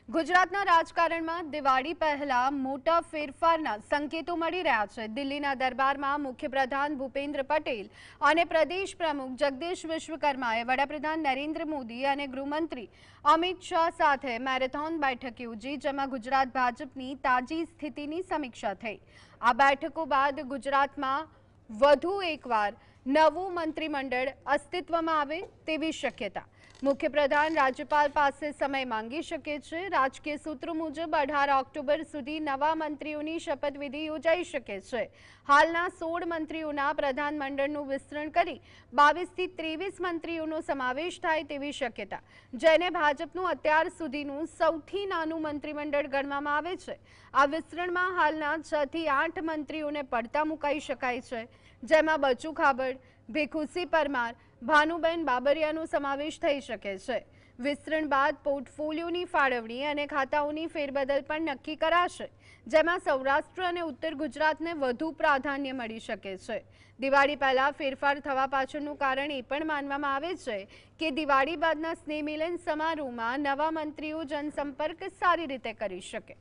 ગુજરાતના રાજકારણમાં દિવાળી પહેલા મોટા ફેરફારના સંકેતો મળી રહ્યા છે। દિલ્હીના દરબારમાં મુખ્યપ્રધાન ભૂપેન્દ્ર પટેલ અને પ્રદેશ પ્રમુખ જગદીશ વિશ્વકર્માએ વડાપ્રધાન નરેન્દ્ર મોદી અને ગૃહમંત્રી અમિત શાહ સાથે મેરેથોન બેઠક યોજી, જેમાં ગુજરાત ભાજપની તાજી સ્થિતિની સમીક્ષા થઈ। આ બેઠકો બાદ ગુજરાતમાં વધુ એકવાર નવું મંત્રીમંડળ અસ્તિત્વમાં આવે તેવી શક્યતા। મુખ્યપ્રધાન રાજ્યપાલ પાસે સમય માંગી શકે છે। રાજકીય સૂત્રો મુજબ 18 ઓક્ટોબર સુધી નવા મંત્રીઓની શપથવિધિ યોજાઈ શકે છે। હાલના 16 મંત્રીઓના પ્રધાનમંડળનું વિસ્તરણ કરી 22 થી 23 મંત્રીઓનો સમાવેશ થાય તેવી શક્યતા, જેને ભાજપનું અત્યાર સુધીનું સૌથી નાનું મંત્રીમંડળ ગણવામાં આવે છે। આ વિસ્તરણમાં હાલના 6 થી 8 મંત્રીઓને પડતા મુકાઈ શકાય છે, જેમાં બચુ ખાબડ, ભીખુસિંહ પરમાર, ભાનુબેન બાબરિયાનો સમાવેશ થઈ શકે છે। વિસ્તરણ બાદ પોર્ટફોલિયોની ફાળવણી અને ખાતાઓની ફેરબદલ પણ નક્કી કરાશે, જેમાં સૌરાષ્ટ્ર અને ઉત્તર ગુજરાતને વધુ પ્રાધાન્ય મળી શકે છે। દિવાળી પહેલા ફેરફાર થવા પાછળનું કારણ એ પણ માનવામાં આવે છે કે દિવાળી બાદના સ્નેહમિલન સમારોહમાં નવા મંત્રીઓ જનસંપર્ક સારી રીતે કરી શકે।